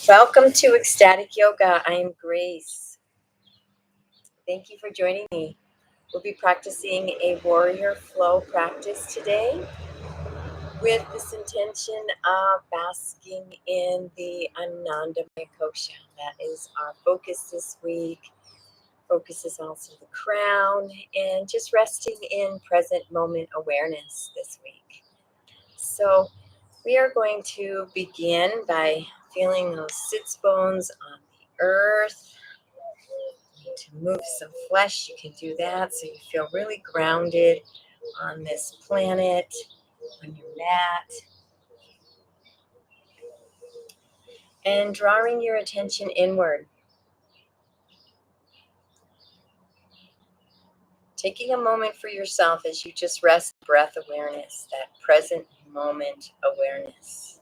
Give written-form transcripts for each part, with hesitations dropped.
Welcome to Ecstatic Yoga. I am Grace. Thank you for joining me. We'll be practicing a warrior flow practice today with this intention of basking in the anandamayakosha. That is our focus this week. Focus is also the crown and just resting in present moment awareness this week. So we are going to begin by feeling those sits bones on the earth. To move some flesh, you can do that so you feel really grounded on this planet, on your mat. And drawing your attention inward. Taking a moment for yourself as you just rest breath awareness, that present moment awareness.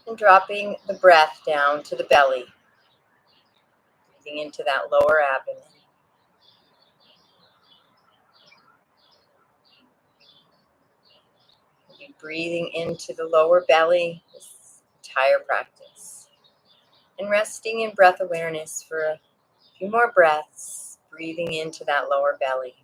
And dropping the breath down to the belly, breathing into that lower abdomen. We'll be breathing into the lower belly this entire practice. And resting in breath awareness for a few more breaths, breathing into that lower belly.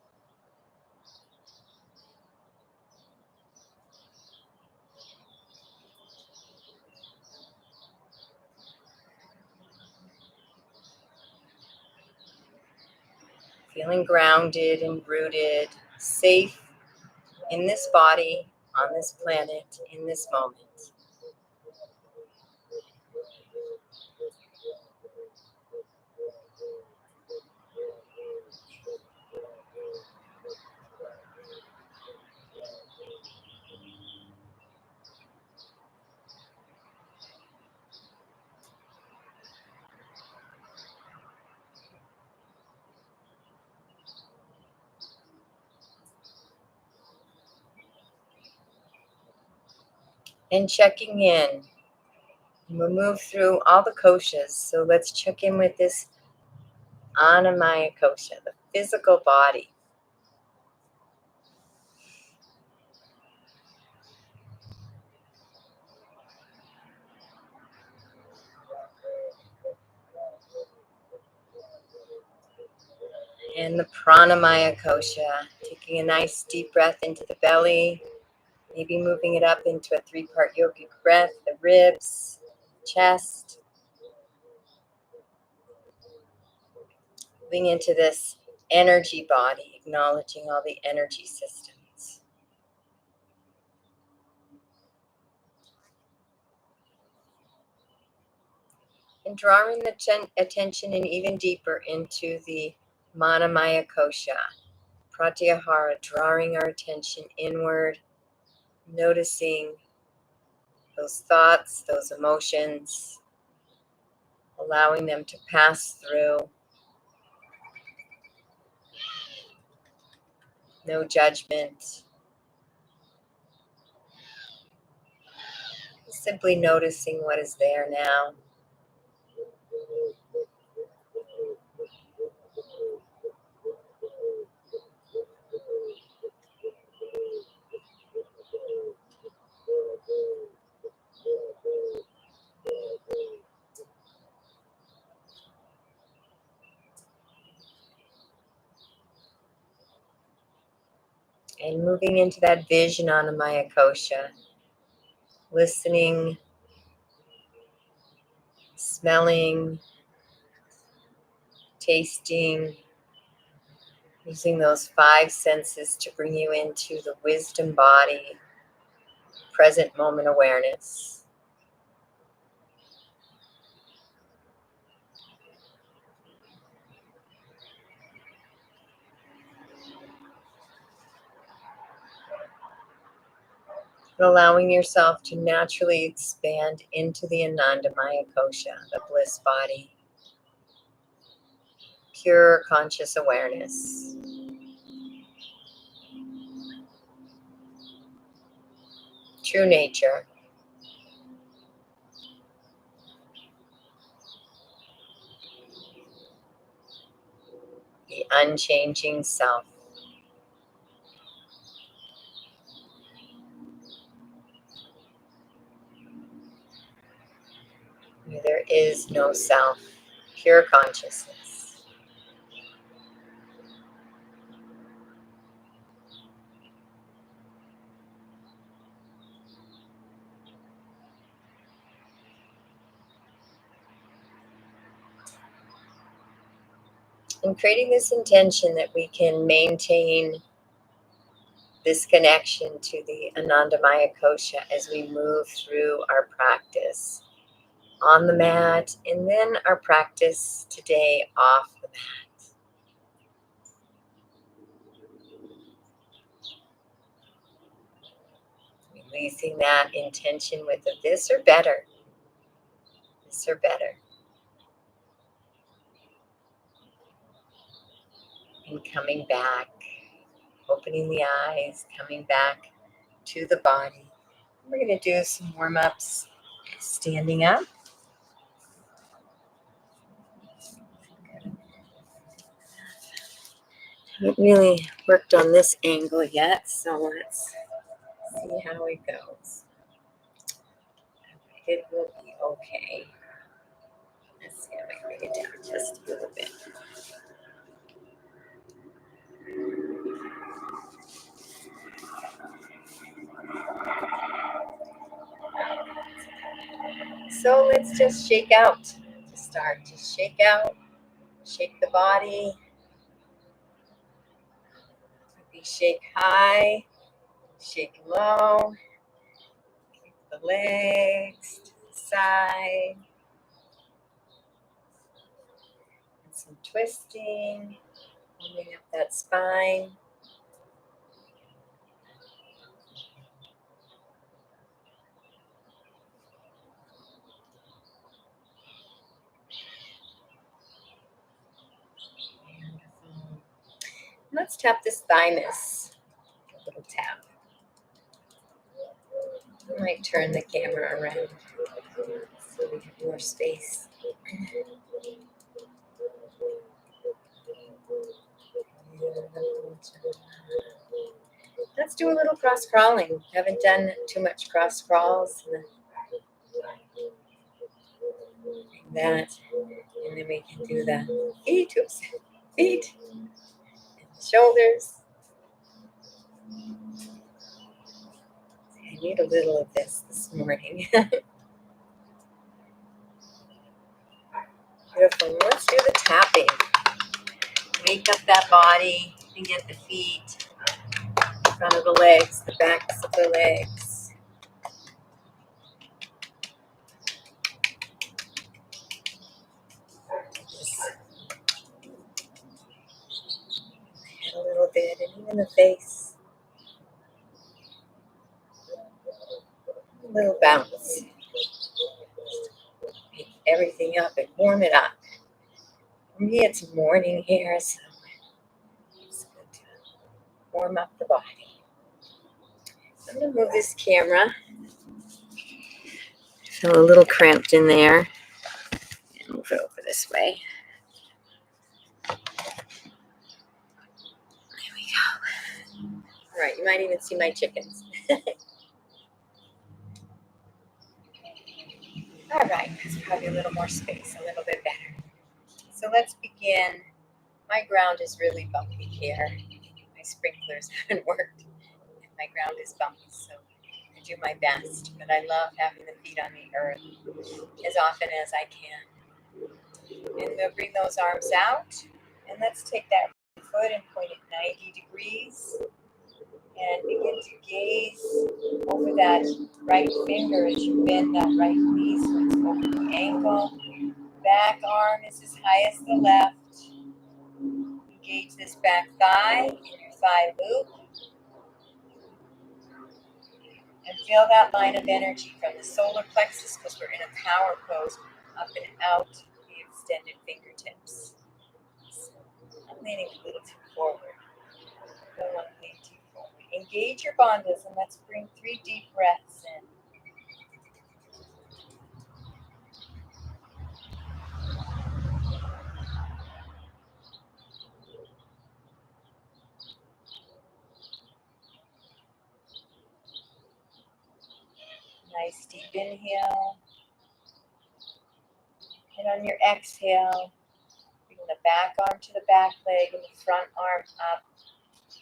Feeling grounded and rooted, safe in this body, on this planet, in this moment. And checking in. We'll move through all the koshas. So let's check in with this anandamayakosha, the physical body. And the pranamaya-kosha, taking a nice deep breath into the belly, maybe moving it up into a 3-part yogic breath, the ribs, chest. Moving into this energy body, acknowledging all the energy systems. And drawing the attention in even deeper into the manamaya-kosha, pratyahara, drawing our attention inward, noticing those thoughts, those emotions, allowing them to pass through. No judgment. Simply noticing what is there now. And moving into that vision anandamayakosha, listening, smelling, tasting, using those 5 senses to bring you into the wisdom body, present moment awareness. Allowing yourself to naturally expand into the anandamayakosha, the bliss body, pure conscious awareness. true nature, the unchanging self. Where there is no self, pure consciousness. And creating this intention that we can maintain this connection to the anandamayakosha as we move through our practice on the mat, and then our practice today off the mat. Releasing that intention with a this or better. This or better. And coming back, opening the eyes, coming back to the body. We're going to do some warm-ups, standing up. Haven't really worked on this angle yet, so let's see how it goes. It will be okay. Let's see if I can bring it down just a little bit. So let's just shake out to start. Just shake out, shake the body. Maybe shake high, shake low, kick the legs to the side. And some twisting, warming up that spine. Beautiful. Let's tap this thymus. A little tap. I might turn the camera around so we have more space. Let's do a little cross crawling. Haven't done too much cross crawls. That, and then we can do the feet, and shoulders. I need a little of this morning. Beautiful. Let's do the tapping. Wake up that body and get the feet in front of the legs, the backs of the legs. Just head a little bit, and even the face. A little bounce. Pick everything up and warm it up. For me, it's morning here, so it's good to warm up the body. I'm going to move this camera. I feel a little cramped in there. And move it over this way. There we go. All right, you might even see my chickens. All right, that's probably a little more space, a little bit better. So let's begin. My ground is really bumpy here. My sprinklers haven't worked. My ground is bumpy, so I do my best. But I love having the feet on the earth as often as I can. And we'll bring those arms out. And let's take that foot and point it 90 degrees. And begin to gaze over that right finger as you bend that right knee so it's over the ankle. Back arm is as high as the left. Engage this back thigh in your thigh loop. And feel that line of energy from the solar plexus, because we're in a power pose, up and out the extended fingertips. So I'm leaning a little too forward. Don't want to lean too forward. Engage your bandhas and let's bring 3 deep breaths in. Nice deep inhale. And on your exhale, bring the back arm to the back leg and the front arm up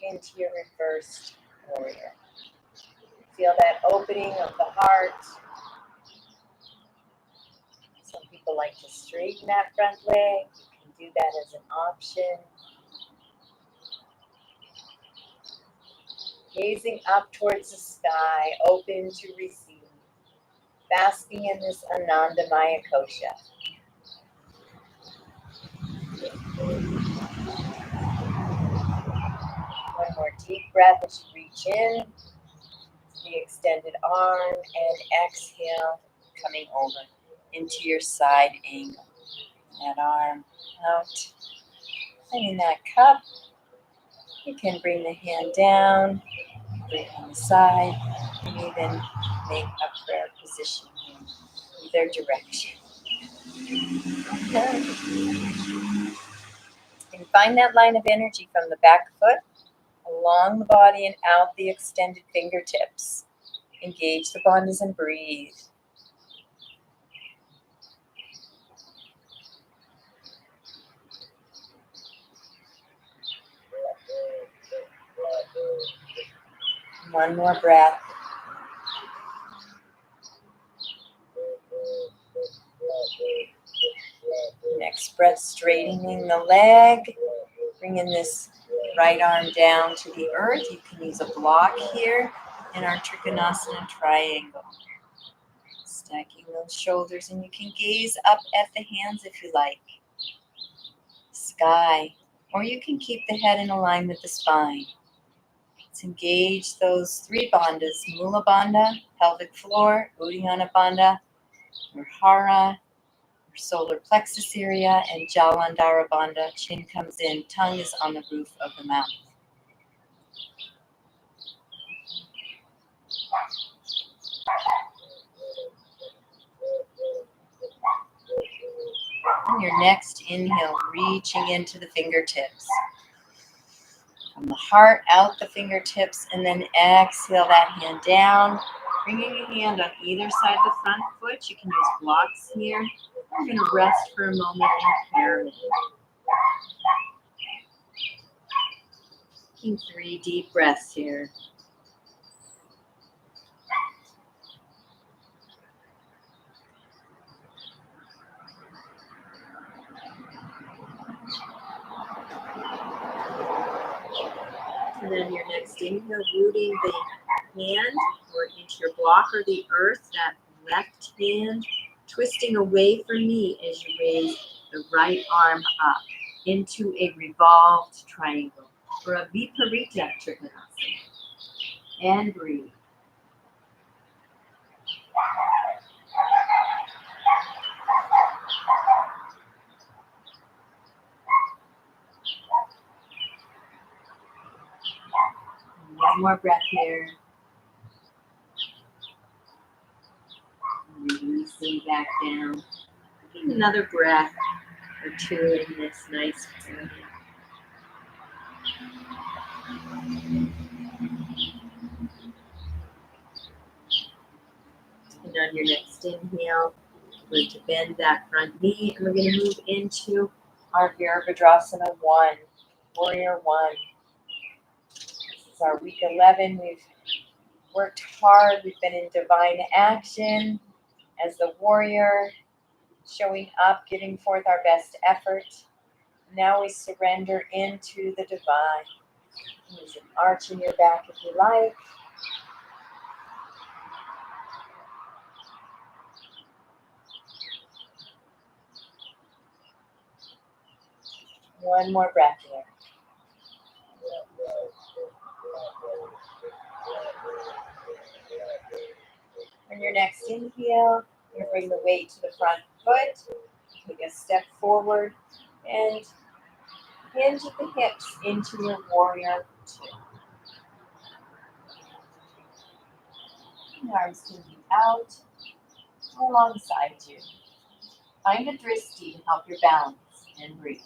into your reversed warrior. Feel that opening of the heart. Some people like to straighten that front leg. You can do that as an option. Gazing up towards the sky, open to receive. Basking in this anandamayakosha. One more deep breath as you reach in to the extended arm and exhale, coming over into your side angle. That arm out. And in that cup, you can bring the hand down, bring it on the side, and even make a prayer position in either direction. And find that line of energy from the back foot along the body and out the extended fingertips. Engage the bandhas and breathe. One more breath. Next breath, straightening the leg. Bringing this right arm down to the earth. You can use a block here in our Trikonasana triangle. Stacking those shoulders, and you can gaze up at the hands if you like. Sky, or you can keep the head in line with the spine. Let's engage those 3 bandhas: Mula Bandha, pelvic floor, Uddiyana Bandha, Murhara, solar plexus area, and Jalandhara Bandha. Chin comes in, tongue is on the roof of the mouth. On your next inhale, reaching into the fingertips. From the heart out the fingertips, and then exhale that hand down. Bringing a hand on either side of the front foot. You can use blocks here. We're going to rest for a moment in pyramid. Taking 3 deep breaths here. And then your next inhale, rooting the hand or into your block or the earth, that left hand twisting away from me as you raise the right arm up into a revolved triangle or a viparita trikonasana. And breathe. One more breath here. Releasing back down. Taking another breath or 2 in this nice pyramid. And on your next inhale, we're going to bend that front knee, and we're going to move into our Virabhadrasana 1, Warrior 1. This is our week 11. We've worked hard. We've been in divine action as the warrior, showing up, giving forth our best effort. Now we surrender into the divine. Use an arch in your back if you like. One more breath here. On your next inhale, you're going to bring the weight to the front foot. Take a step forward and hinge at the hips into your warrior 2. The arms can be out or alongside you. Find a dristi to help your balance and breathe.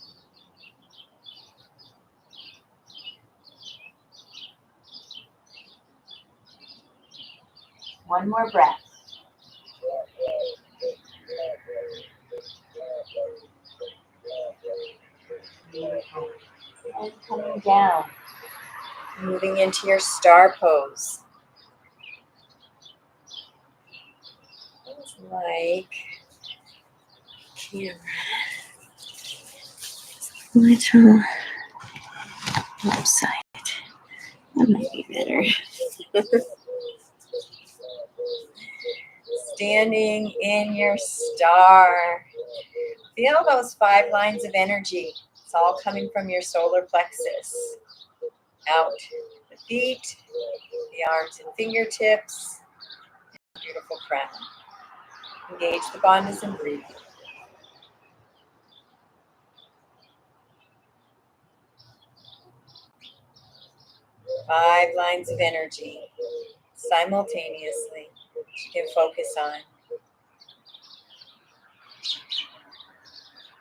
One more breath. Beautiful. And coming down. Moving into your star pose. It's like camera. Little website. That might be better. Standing in your star. Feel those 5 lines of energy. It's all coming from your solar plexus. Out the feet, the arms and fingertips, beautiful crown. Engage the bandhas and breathe. 5 lines of energy simultaneously you can focus on.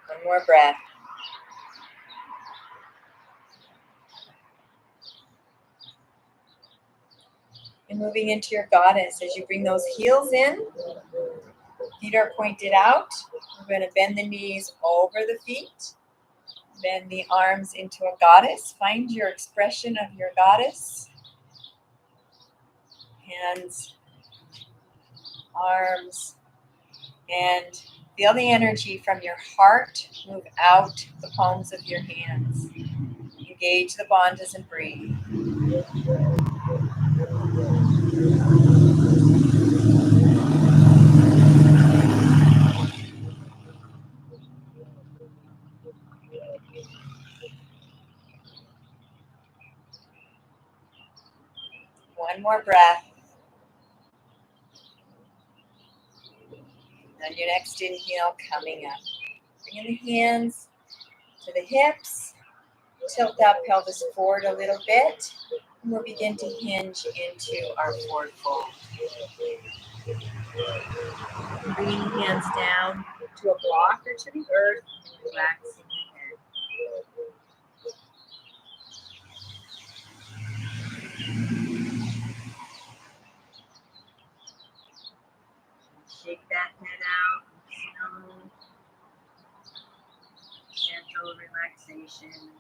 One more breath. And moving into your goddess as you bring those heels in. Feet are pointed out. We're going to bend the knees over the feet. Bend the arms into a goddess. Find your expression of your goddess. Hands, arms, and feel the energy from your heart move out the palms of your hands. Engage the bandhas and breathe. One more breath. On your next inhale, coming up. Bring the hands to the hips. Tilt that pelvis forward a little bit. And we'll begin to hinge into our forward fold. Bringing the hands down to a block or to the earth and relaxing the head. Shake that head out. Slow, gentle relaxation.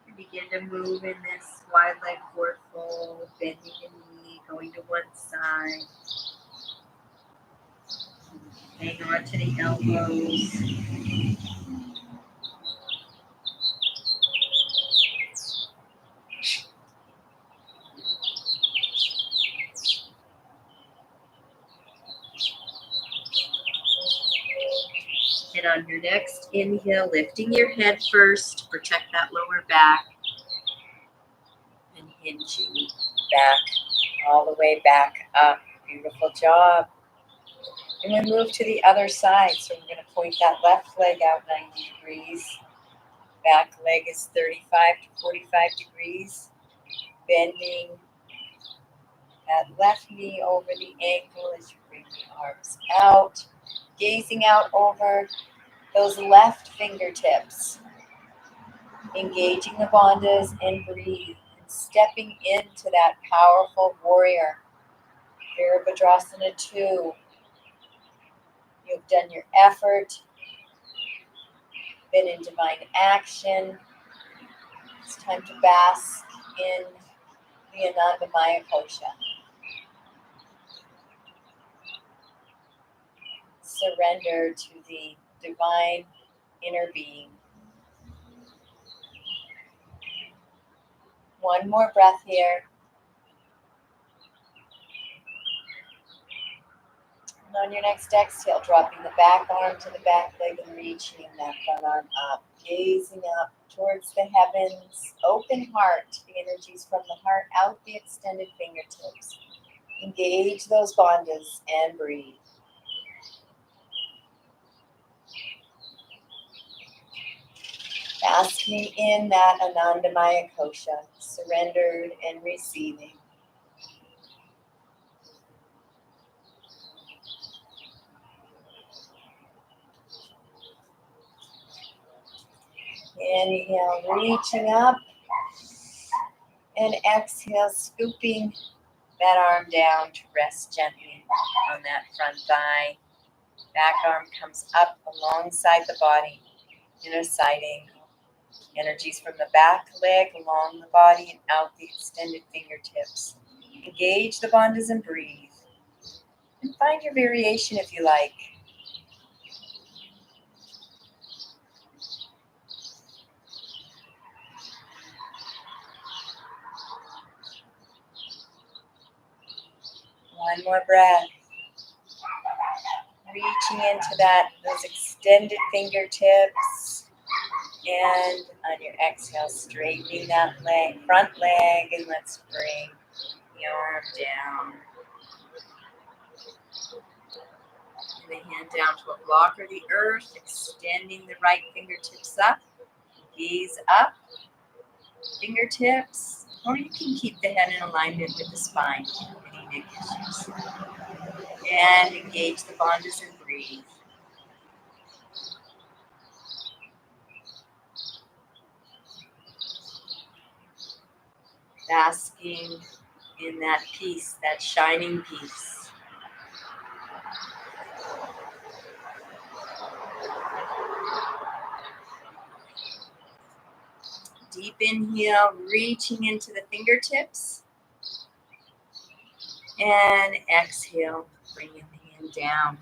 You begin to move in this wide leg forward fold, bending the knee, going to one side. Hang on to the elbows. And on your next inhale, lifting your head first, protect that lower back, and hinging back, all the way back up. Beautiful job. And we move to the other side. So we're going to point that left leg out 90 degrees. Back leg is 35 to 45 degrees. Bending that left knee over the ankle as you bring the arms out. Gazing out over those left fingertips. Engaging the bandhas and breathe. And stepping into that powerful warrior. Virabhadrasana 2. You've done your effort. Been in divine action. It's time to bask in the anandamayakosha. Surrender to the divine inner being. One more breath here. And on your next exhale, dropping the back arm to the back leg and reaching that front arm up. Gazing up towards the heavens. Open heart. The energies from the heart out the extended fingertips. Engage those bandhas and breathe. Basking in that anandamayakosha, surrendered and receiving. Inhale, reaching up. And exhale, scooping that arm down to rest gently on that front thigh. Back arm comes up alongside the body in a side angle. Energies from the back leg along the body and out the extended fingertips. Engage the bandhas and breathe. And find your variation if you like. One more breath. Reaching into those extended fingertips. And on your exhale, straightening that front leg, and let's bring the arm down. And the hand down to a block or the earth, extending the right fingertips up. Gaze up, fingertips, or you can keep the head in alignment with the spine. Any neck issues. And engage the bandhas and breathe. Basking in that peace, that shining peace. Deep inhale, reaching into the fingertips. And exhale, bringing the hand down.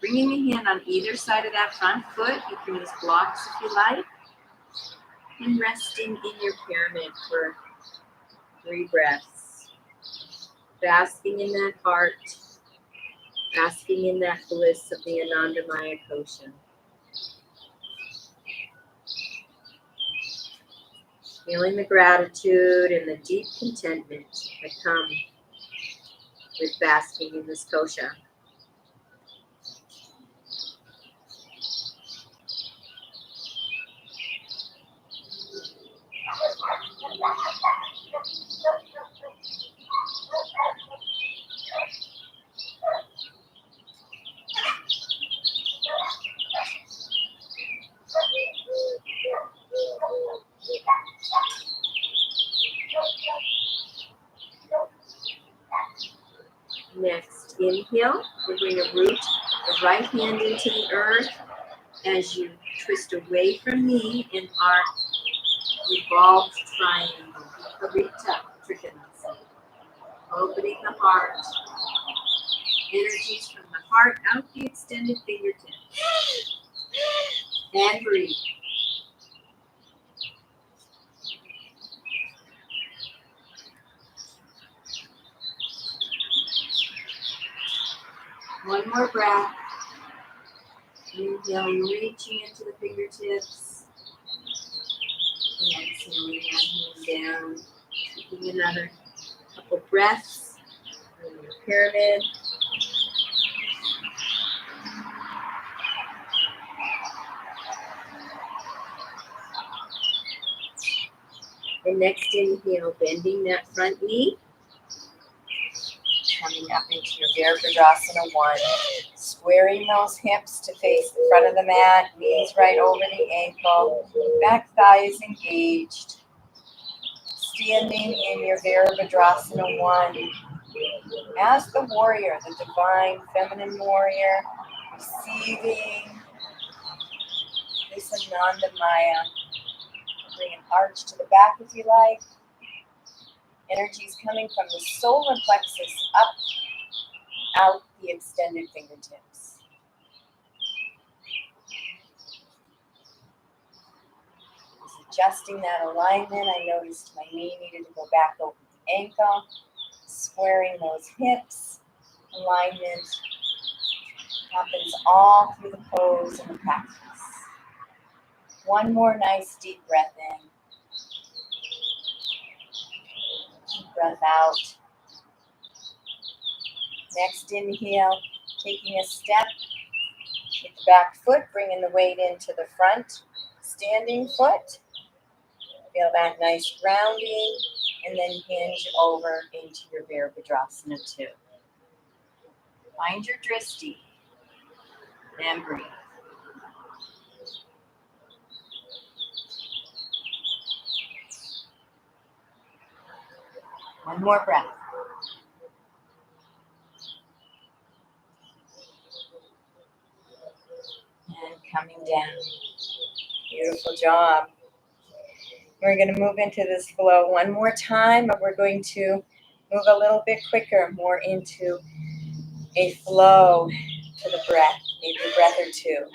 Bringing the hand on either side of that front foot. You can use blocks if you like. And resting in your pyramid for 3 breaths. Basking in that heart. Basking in that bliss of the anandamayakosha. Feeling the gratitude and the deep contentment that come with basking in this kosha. Next, inhale. We're going to root the right hand into the earth as you twist away from me in our revolved triangle. Harita Trikonasana. Opening the heart. Energies from the heart out the extended fingertips. And breathe. One more breath. Inhaling, reaching into the fingertips. And exhaling that hand down. Taking another couple breaths in your pyramid. And next inhale, bending that front knee. Coming up into your Virabhadrasana 1. Squaring those hips to face the front of the mat. Knees right over the ankle. Back thigh is engaged. Standing in your Virabhadrasana 1. As the warrior, the divine feminine warrior. Receiving this anandamaya. Bring an arch to the back if you like. Energies coming from the solar plexus up, out the extended fingertips. Just adjusting that alignment. I noticed my knee needed to go back over the ankle. Squaring those hips. Alignment happens all through the pose and the practice. One more nice deep breath in. Deep breath out. Next inhale, taking a step. Hit the back foot, bringing the weight into the front. Standing foot. Feel that nice grounding. And then hinge over into your Virabhadrasana 2. Find your drishti. And breathe. One more breath. And coming down. Beautiful job. We're going to move into this flow one more time, but we're going to move a little bit quicker, more into a flow to the breath, maybe a breath or two.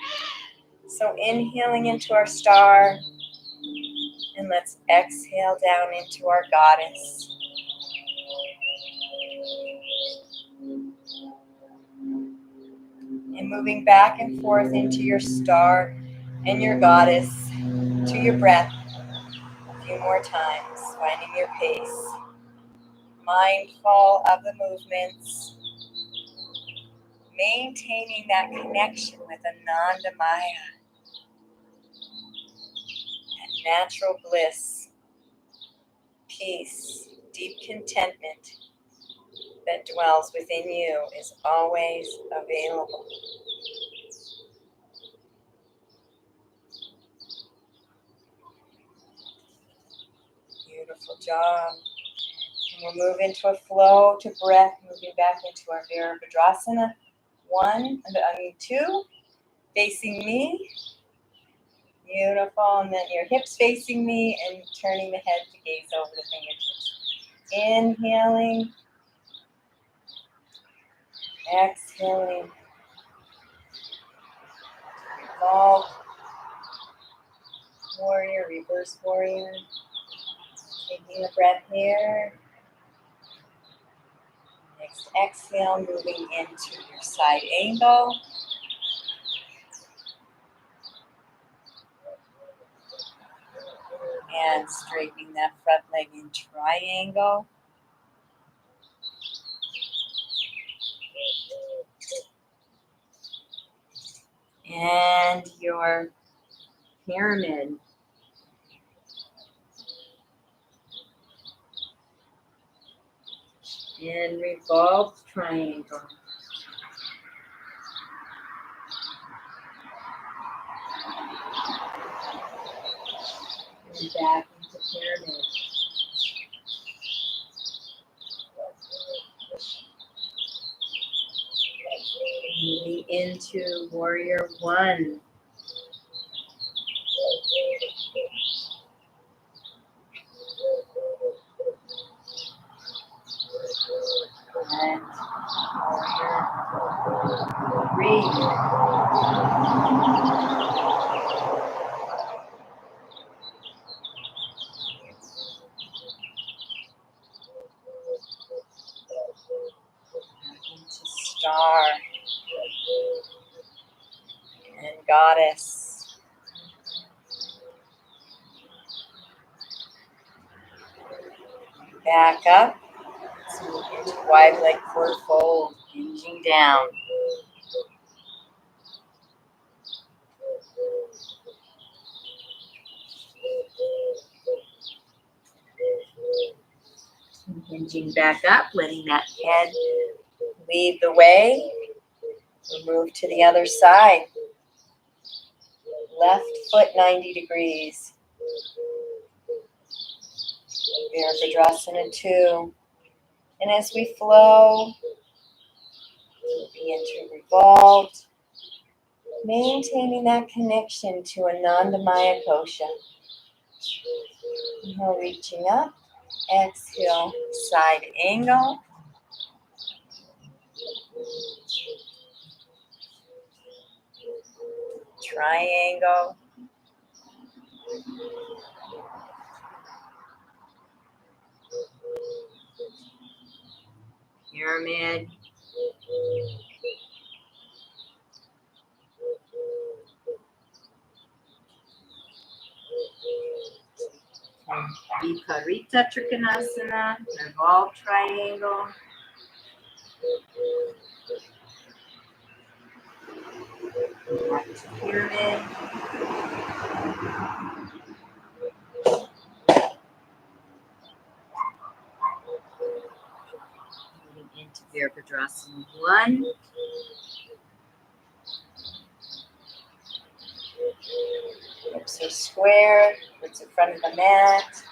So inhaling into our star, and let's exhale down into our goddess. And moving back and forth into your star and your goddess to your breath a few more times, finding your pace. Mindful of the movements, maintaining that connection with anandamaya, that natural bliss, peace, deep contentment that dwells within you is always available. Beautiful job. And we'll move into a flow to breath, moving back into our Virabhadrasana. Two, facing me. Beautiful. And then your hips facing me and turning the head to gaze over the fingertips. Inhaling. Exhaling. Revolve. Warrior, reverse warrior. Taking a breath here. Next exhale, moving into your side angle. And straightening that front leg in triangle. And your pyramid. And revolved triangle. And back into pyramid. Moving into warrior one. And warrior three. Into star. And goddess. Back up. Let's move into wide leg forward fold. Hinging down. Hinging back up, letting that head lead the way. We'll move to the other side. Left foot 90 degrees. Virabhadrasana 2. And as we flow, moving into revolved, maintaining that connection to anandamayakosha. Inhale, reaching up. Exhale, side angle. Triangle. Pyramid. Viparita Trikonasana, revolved triangle. Back to pyramid. Moving into Virabhadrasana 1. Hips are square, foot's in front of the mat.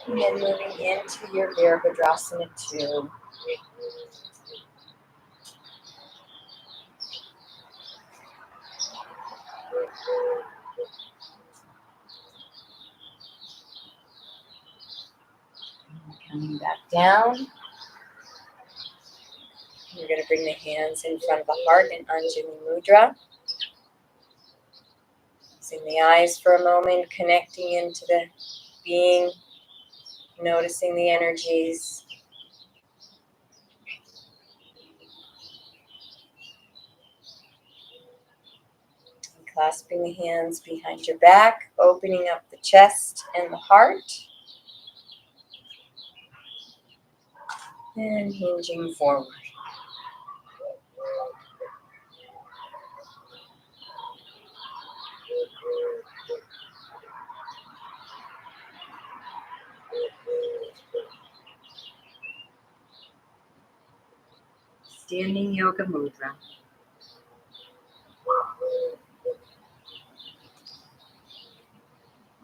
And then moving into your Virabhadrasana 2. Coming back down. You're going to bring the hands in front of the heart in Anjali Mudra. Closing the eyes for a moment, connecting into the being, noticing the energies. And clasping the hands behind your back, opening up the chest and the heart. And hinging forward. Standing Yoga Mudra.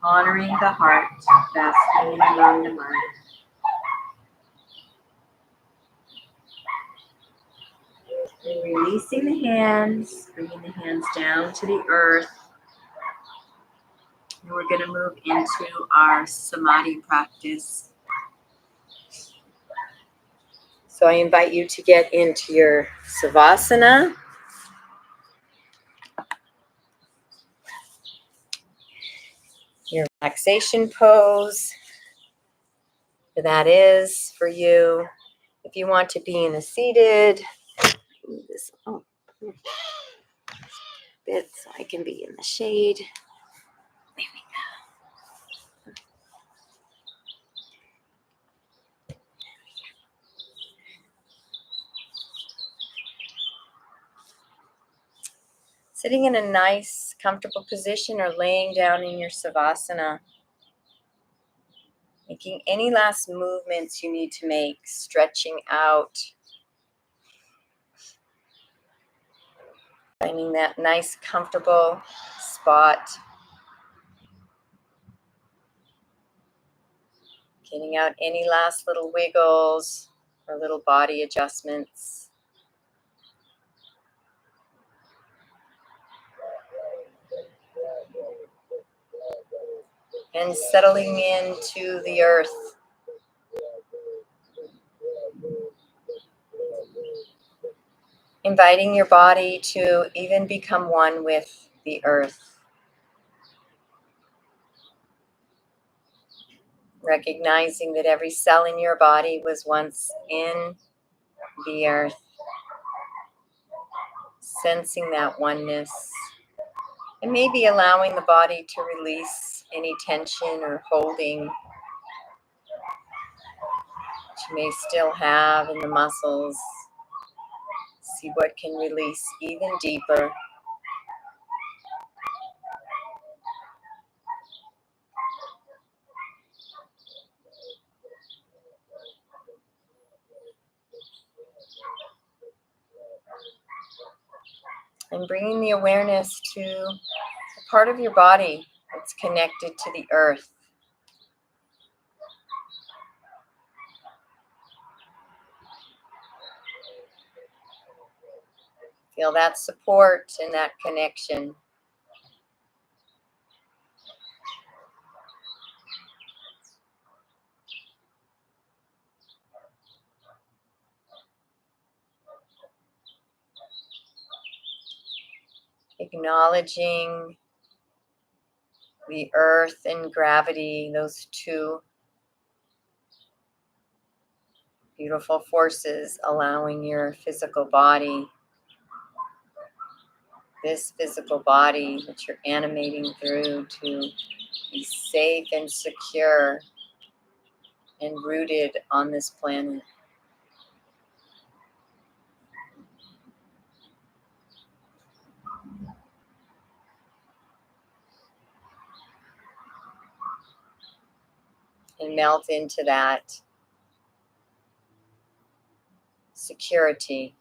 Honoring the heart, basking in anandamaya. And releasing the hands, bringing the hands down to the earth. And we're going to move into our samadhi practice. So I invite you to get into your savasana. Your relaxation pose. That is for you. If you want to be in a seated, move this up a bit so I can be in the shade. There we go. Sitting in a nice, comfortable position or laying down in your savasana. Making any last movements you need to make, stretching out. Finding that nice, comfortable spot. Getting out any last little wiggles or little body adjustments. And settling into the earth. Inviting your body to even become one with the earth. Recognizing that every cell in your body was once in the earth. Sensing that oneness. And maybe allowing the body to release any tension or holding that you may still have in the muscles. See what can release even deeper. And bringing the awareness to a part of your body that's connected to the earth. Feel that support and that connection. Acknowledging the earth and gravity, those two beautiful forces allowing your physical body, this physical body that you're animating through, to be safe and secure and rooted on this planet. And melt into that security.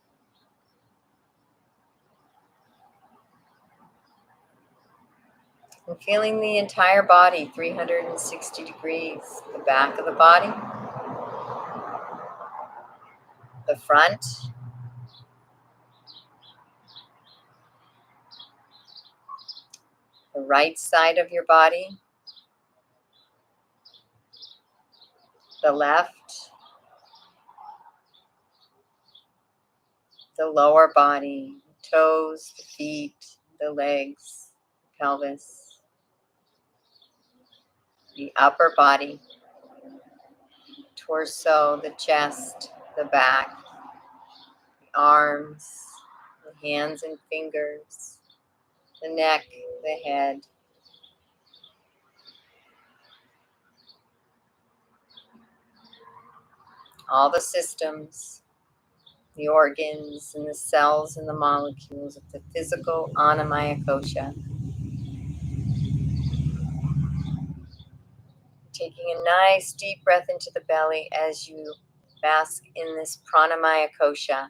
And feeling the entire body 360 degrees. The back of the body, the front, the right side of your body, the left, the lower body, toes, the feet, the legs, pelvis, the upper body, torso, the chest, the back, the arms, the hands and fingers, the neck, the head, all the systems, the organs and the cells and the molecules of the physical anandamayakosha. Taking a nice deep breath into the belly as you bask in this pranamaya kosha.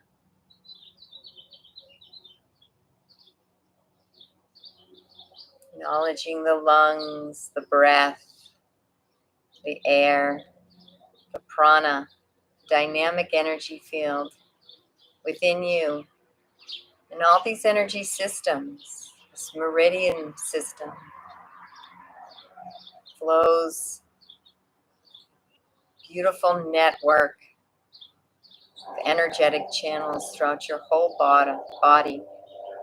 Acknowledging the lungs, the breath, the air, the prana, dynamic energy field within you, and all these energy systems. This meridian system flows, beautiful network of energetic channels throughout your whole body.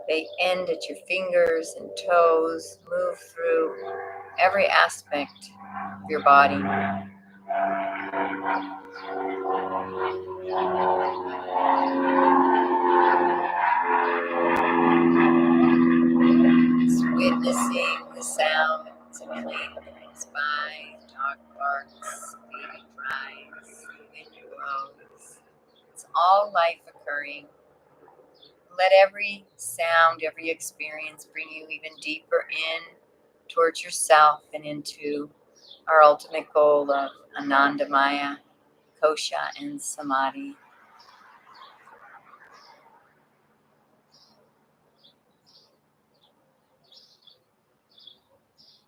They end at your fingers and toes, move through every aspect of your body. It's witnessing the sounds of planes by, dog barks, baby cries, wind blows. It's all life occurring. Let every sound, every experience bring you even deeper in towards yourself and into our ultimate goal of anandamaya, kosha, and samadhi.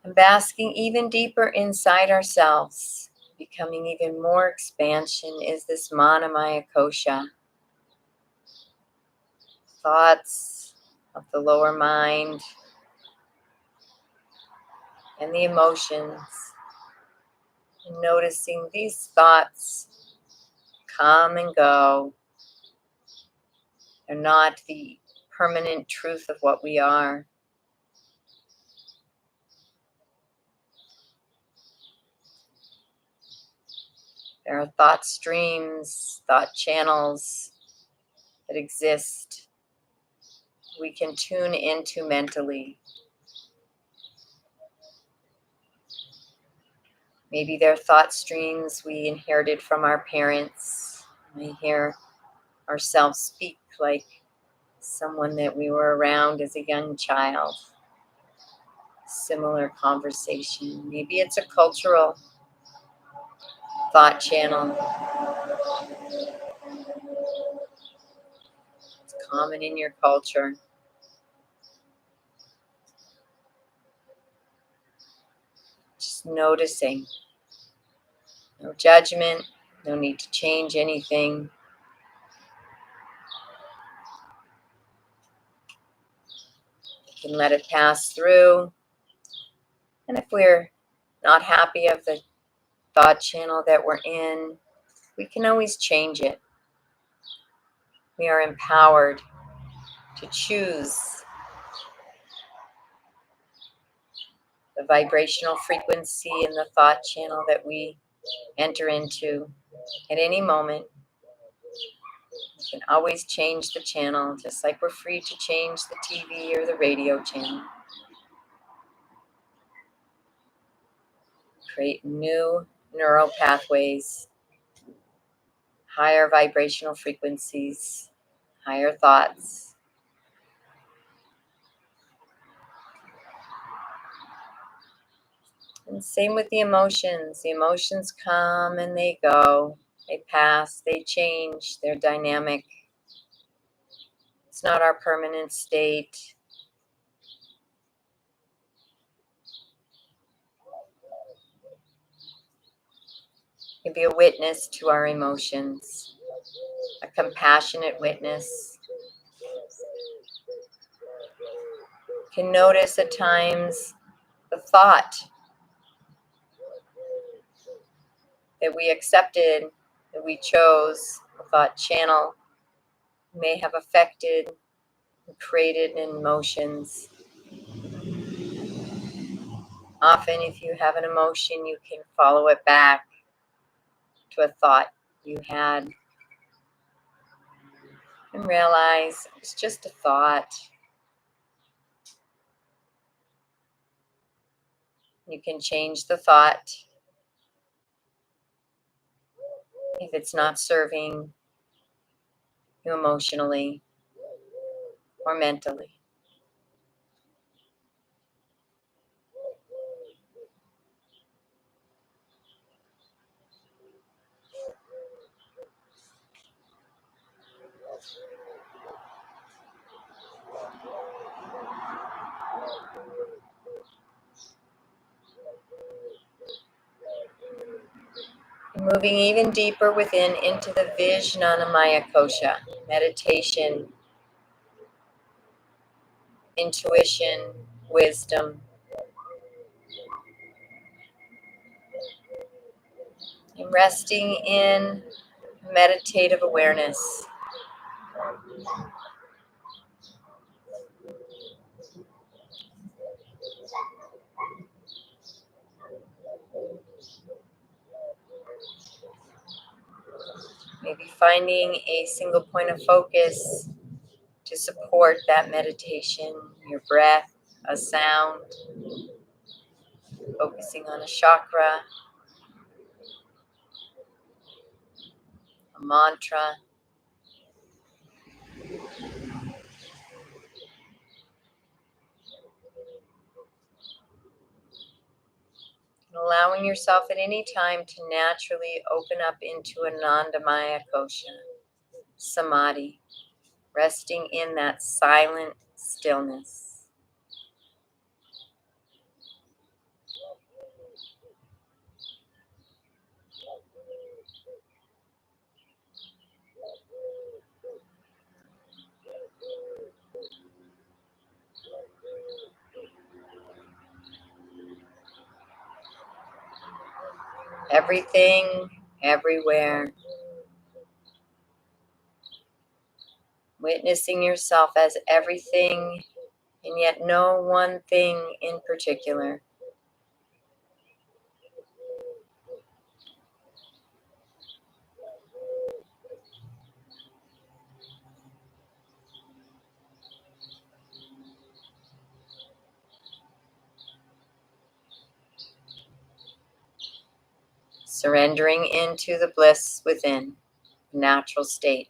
And basking even deeper inside ourselves, becoming even more expansion, is this manamaya kosha. Thoughts of the lower mind and the emotions. And noticing these thoughts come and go. They're not the permanent truth of what we are. There are thought streams, thought channels that exist. We can tune into mentally. Maybe they're thought streams we inherited from our parents. We hear ourselves speak like someone that we were around as a young child. Similar conversation. Maybe it's a cultural thought channel. It's common in your culture. Just noticing. No judgment. No need to change anything. You can let it pass through. And if we're not happy of the thought channel that we're in, we can always change it. We are empowered to choose the vibrational frequency and the thought channel that we enter into at any moment. We can always change the channel, just like we're free to change the TV or the radio channel. Create new neural pathways, higher vibrational frequencies, higher thoughts. And same with the emotions. The emotions come and they go. They pass, they change, they're dynamic. It's not our permanent state. You can be a witness to our emotions, a compassionate witness. You can notice at times the thought that we accepted, that we chose, the thought channel may have affected and created emotions. Often, if you have an emotion, you can follow it back to a thought you had and realize it's just a thought. You can change the thought if it's not serving you emotionally or mentally. Moving even deeper within into the anandamayakosha, meditation, intuition, wisdom, and resting in meditative awareness. Maybe finding a single point of focus to support that meditation, your breath, a sound, focusing on a chakra, a mantra, and allowing yourself at any time to naturally open up into anandamayakosha, samadhi, resting in that silent stillness. Everything, everywhere. Witnessing yourself as everything and yet no one thing in particular. Surrendering into the bliss within, natural state.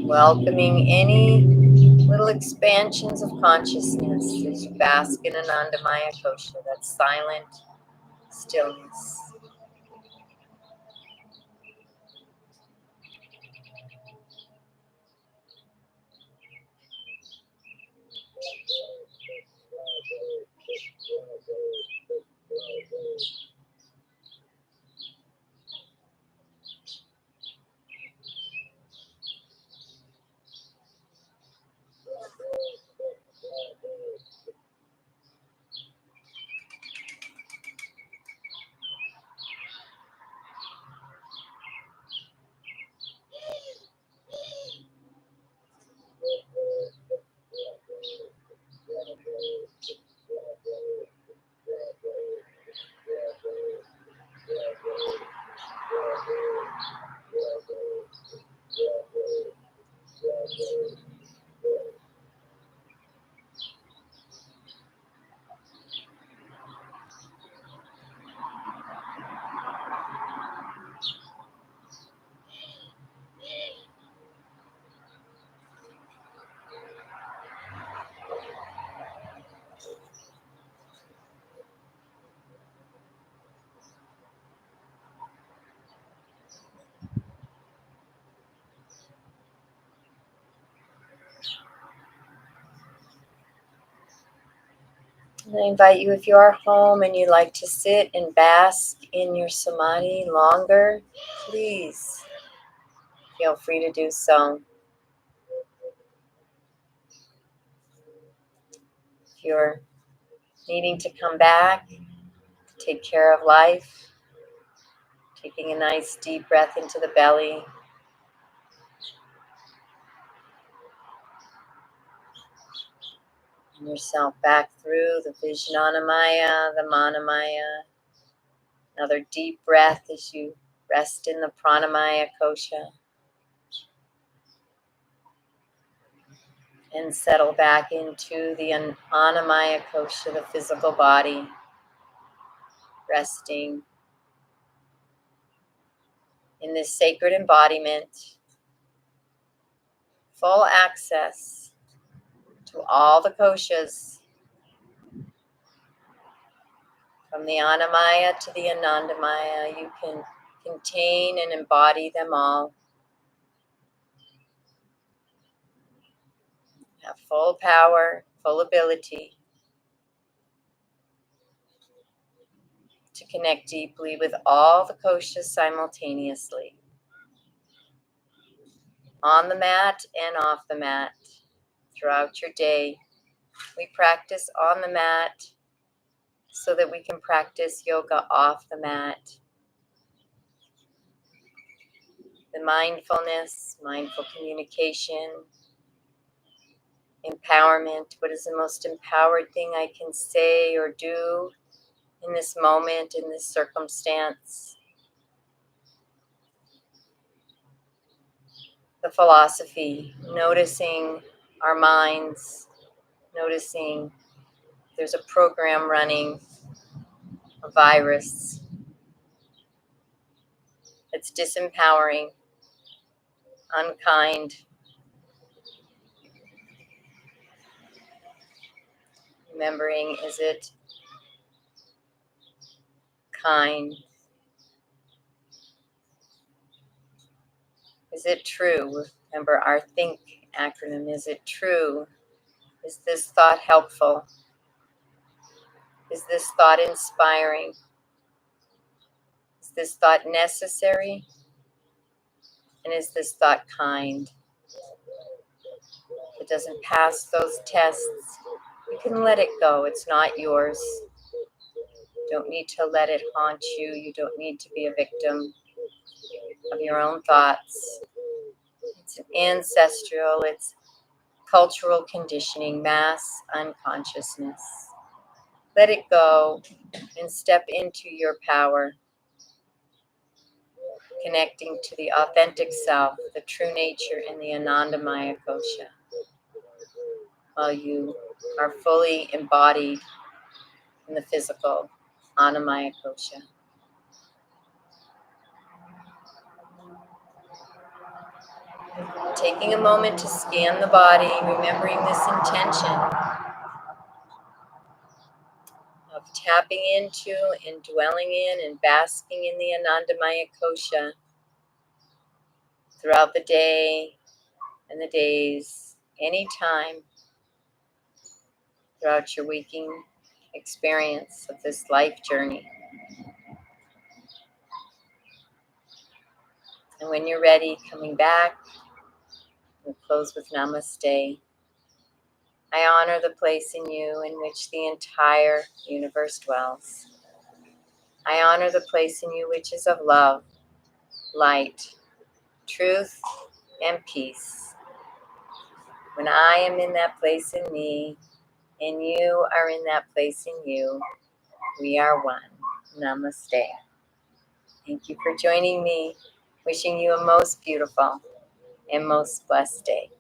Welcoming any little expansions of consciousness as you bask in anandamayakosha, that silent stillness. I invite you, if you are home and you like to sit and bask in your samadhi longer, please feel free to do so. If you're needing to come back, take care of life, taking a nice deep breath into the belly. And yourself back through the anandamayakosha, the manamaya. Another deep breath as you rest in the pranamaya-kosha. And settle back into the anandamayakosha, the physical body, resting in this sacred embodiment, full access to all the koshas, from the anamaya to the anandamaya. You can contain and embody them all. Have full power, full ability to connect deeply with all the koshas simultaneously, on the mat and off the mat. Throughout your day, we practice on the mat so that we can practice yoga off the mat. The mindfulness, mindful communication, empowerment. What is the most empowered thing I can say or do in this moment, in this circumstance? The philosophy, noticing our minds, noticing there's a program running, a virus that's disempowering, unkind. Remembering, is it kind? Is it true? Remember our THINK acronym. Is it true? Is this thought helpful? Is this thought inspiring? Is this thought necessary? And is this thought kind? If it doesn't pass those tests, you can let it go. It's not yours. You don't need to let it haunt you. You don't need to be a victim of your own thoughts. It's an ancestral, it's cultural conditioning, mass unconsciousness. Let it go and step into your power, connecting to the authentic self, the true nature in the anandamayakosha, while you are fully embodied in the physical anandamayakosha. Taking a moment to scan the body, remembering this intention of tapping into and dwelling in and basking in the anandamayakosha throughout the day and the days, anytime throughout your waking experience of this life journey. And when you're ready, coming back, we'll close with namaste. I honor the place in you in which the entire universe dwells. I honor the place in you which is of love, light, truth, and peace. When I am in that place in me, and you are in that place in you, we are one. Namaste. Thank you for joining me. Wishing you a most beautiful and most blessed day.